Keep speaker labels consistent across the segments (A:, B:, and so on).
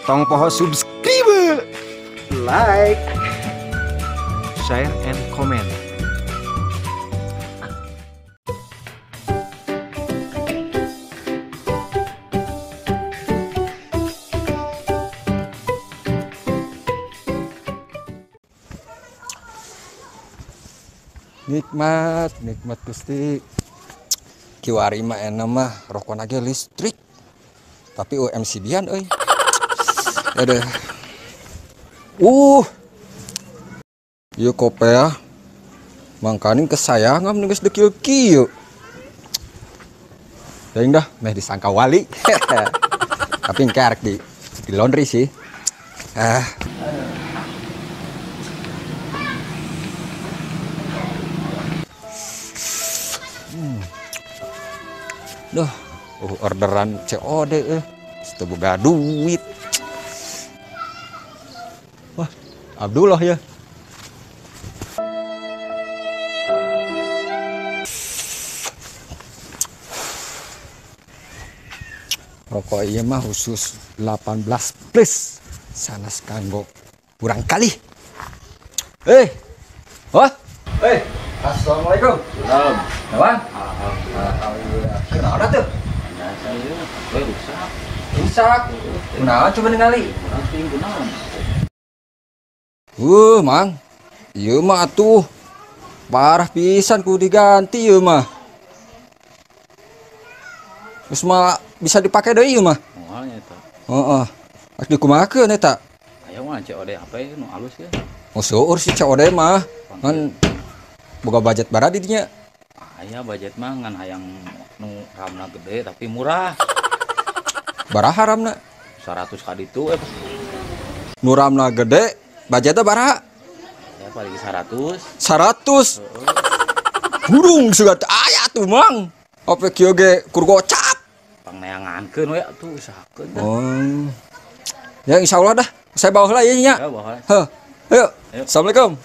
A: tong poho subscribe, like, share and comment.
B: Nikmat Gusti. Kiwari mah enak mah rokok lagi listrik. Tapi UMCB-an euy. Ada. Ieu kopea. Mangkaning kesayangan geus dekil-kieu. Teuing dah meh disangka wali. Tapi engke arek di laundry sih. Duh, orderan COD teu boga duit. Wah, Abdullah ya. Rokok ieu mah khusus 18 plus. Sanes kanggo kurang kali. Assalamualaikum.
C: Salam.
B: Bang. Alhamdulillah. Kenapa tuh?
C: Biasa ya, rusak.
B: Rusak. Kunaon coba ningali?
C: Penting kunaon?
B: Mang. Ieu mah atuh parah pisan ku diganti ieu mah. Terus mah bisa dipakai deui ieu mah.
C: Moalnya eta.
B: Heeh. Ak dikumakeun eta.
C: Aya mah COD apa ya nu alus ya.
B: Oh seueur si COD mah. Kan boga budget bara di dinya.
C: Aya budget mah ngan hayang nu ramna gede tapi murah.
B: Baraha ramna?
C: 100 ka ditu
B: Nu ramna gede, budgetna baraha?
C: Ya paling 100.
B: 100. Burung sugat aya tuh mang. Ope kieu ge kur gocap.
C: Pangneangankeun we atuh usahakeun.
B: Oh. Ya insyaallah dah. Saya bawa heula ieu nya.
C: Ya bawa.
B: Heuh. Ayo. Assalamualaikum.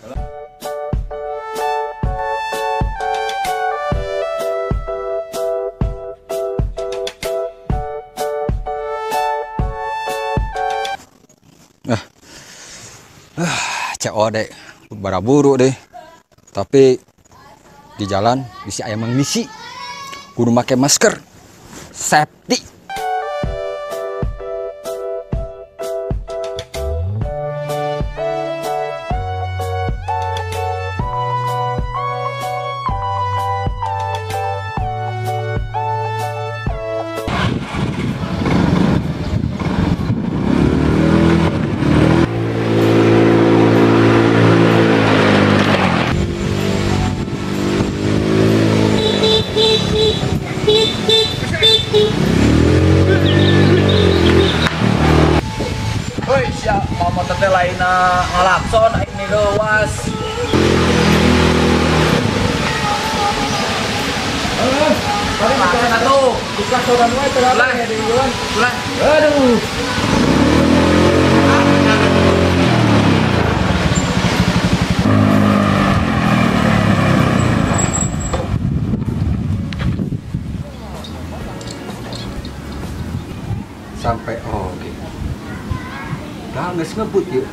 B: COD buru deh. Tapi di jalan bisa aya mangmisi. Kudu make masker. Safety.
C: Hoi, sia mama teh lainna ngalakson aing mi leuwas. Mana tuh? Buka sodan wae teh lah di luar. Lah. Aduh.
B: Sampai oke. Dah geus ngebut yuk.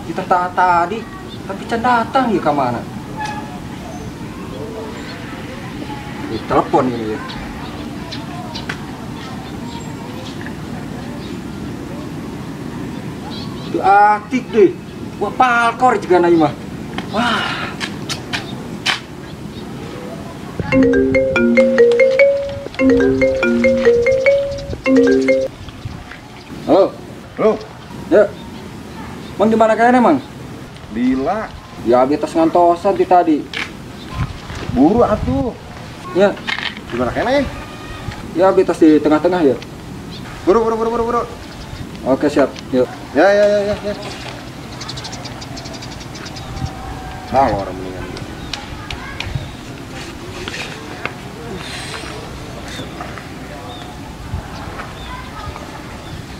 B: Kita tadi tapi can datang ya ke mana? Di telepon ini ya. Itu aktif deh. Wah palkor juga na imah. Wah. Halo.
D: Halo,
B: Ya. Mang di mana kayaknya, Mang?
D: Lila,
B: Ya, di atas ngantosan di tadi.
D: buru atuh.
B: Ya.
D: Gimana kene?
B: Ya, di atas di tengah-tengah ya.
D: Buru.
B: Oke, siap. Yuk.
D: Ya. Halo, orang mendingan.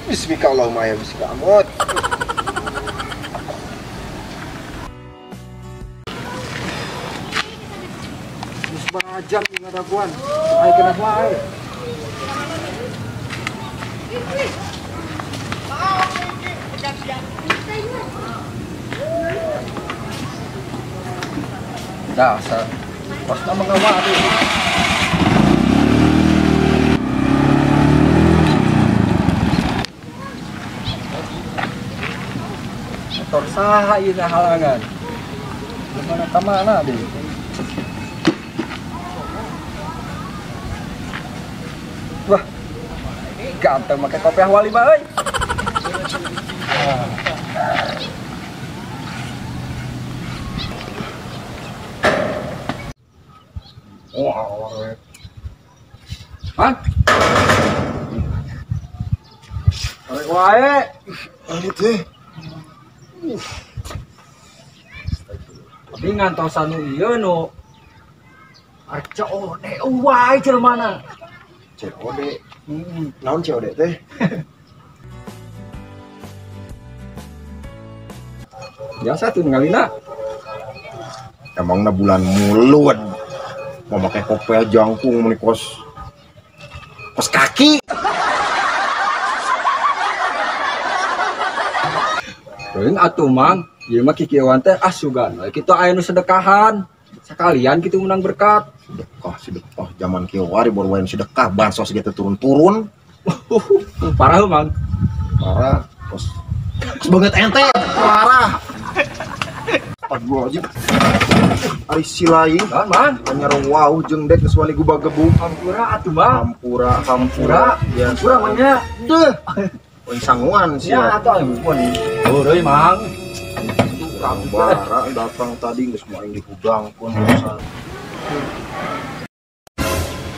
D: Bismillahirrahmanirrahim. Bismillah.
B: Jam nggak ada buan, ayo kena wae. Dasar. Pas nama ngawari. Motor saha ieu halangan. Gimana ka mana deh? Wah. Ganteng make kopiah wali mah euy. Hah? Arek wae.
D: Ini teh.
B: Tapi ngantosan nu ieu nu arca ode wae jelmana.
D: COD. Naon COD teh?
B: Biasa tuh ngalina.
D: Emangna bulan mulut. Mau pakai kopiah jangkung meni kos kaki.
B: Teuing atuh mang, ieu mah kikieuan teh asugan we kitu aya nu sedekahan. Sekalian kitu menang berkat.
D: Sedekah zaman kieu wari baru wae sedekah bansos gitu turun-turun.
B: Parah mang.
D: Parah. Kos banget ente parah. Aduh aja. Ari silai.
B: Naon mang?
D: Anyar wow jeung dek geus wani gubag gebung.
B: Hampura atuh mang.
D: Hampura. Ya,
B: Hampura mah nya.
D: deh. Poin sanguan sih.
B: Ya atuh ampun. Euy mang.
D: Bara datang tadi geus mau ing dihudangkeun.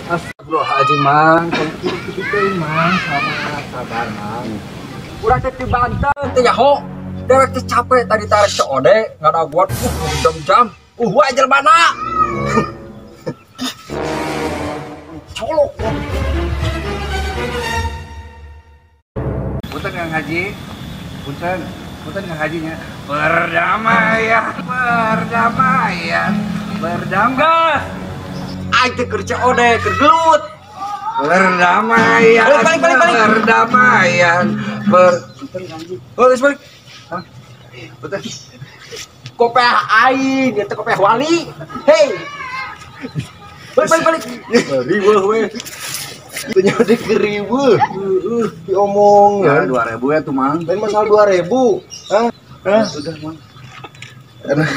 B: Astagfirullahaladzim mang, kalau gitu teh mang, sabar mang. Urang teh di Banten teh yaho, dewek teh capek tadi tarik COD, ngadaguan jam-jam, wae jelmana. Colok.
C: Punten Kang Haji. Punten Kang Hajinya. Perdamaian. Berdamai.
B: Aing teh keur COD, keur gelut.
C: Perdamaian.
B: Balik.
C: Perdamaian.
B: Oh, geus balik. Hah? Betul. Kopiah aing, dia teh kopiah wali. Hei. Balik.
D: Riweuh we. Teu nyode riweuh. Diomong
C: Ya,
D: ya.
C: 2000 ya tuh, Mang.
D: Lain masalah 2000. Hah?
C: Sudah, Mang.
D: Enak.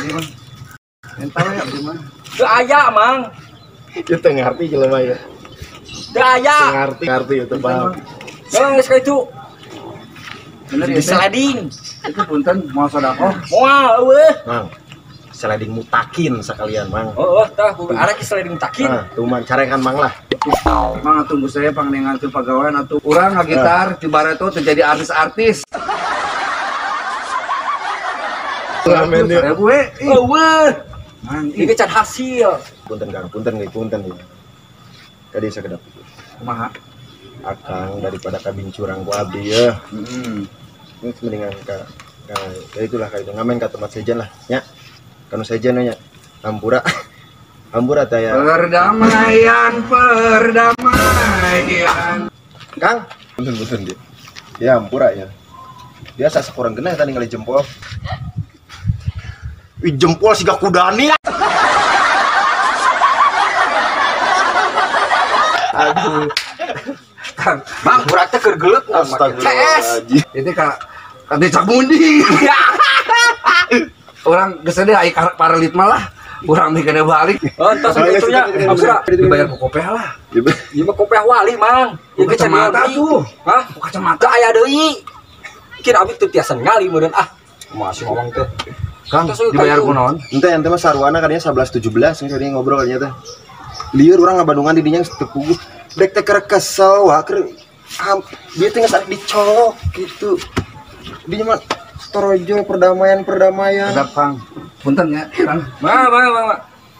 C: Entar ya, gimana?
B: Teu aya, Mang.
D: Kita ngerti jelema ya.
B: Teu aya.
D: Ngerti itu paham.
B: Memang geus kitu.
C: Bener
B: Di
C: ya, Teh?
B: sliding.
C: Itu punten mau sedekah.
B: Moal eueuh.
D: Mang. Sliding mutakin sekalian, Mang.
B: Oh, tah arek sliding takin.
D: Nah, tuh man carekan Mang lah.
C: Mang tunggu saya pangnengankeun pagawean atuh. Urang ngagitar di bareto teu jadi artis-artis.
D: Amin ya.
C: 2000 we.
B: Eueuh.
C: Mang,
B: Ieu can hasil.
D: Punten Kang, punten ya. Tadi sakedap.
C: kumaha?
D: Akang daripada kabin curang ku abdi ya.
C: Heeh.
D: Ini mendingan ya itulah kayak itu ngamen ke tempat sejen lah nya kanu sejen nya hampura hampura teh ya
C: Perdamaian.
D: Kang punten dia ya hampura ya biasa sekurang kena tadi ngali jempol jempol siga kudani aduh
B: Bang, urat teh keur gelut CS.
D: astagfirullahaladzim
C: Itu ka Desa Mundi. Orang geus teh aya paralit malah. Urang mikirna balik.
B: Oh, tos kitu nya. Hampura.
C: Dibayar ku kopiah lah.
B: Ieu mah kopiah wali, Mang. Ieu
C: Bukan kacamata tuh.
B: Hah?
C: Kacamata
B: Aya deui. Kira abi teu tiasa ngali meureun masih ngomong teh.
C: Kang dibayar ku naon?
D: ente mah sarwana kadinya 11-17 tadi ngobrol kadinya teh lieur urang ngabandungan di dinya teu puguh dek teh keur kesel wah keur dia teh geus dicolok gitu dinya mah torojo perdamaian
C: Ada Kang. Punten ya, Kang.
B: Ma.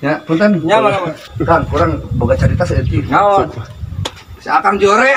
C: Ya, punten.
B: Nya, Mang.
C: Kang, kurang boga cerita saeutik.
B: Naon?
C: Si Akang Jore.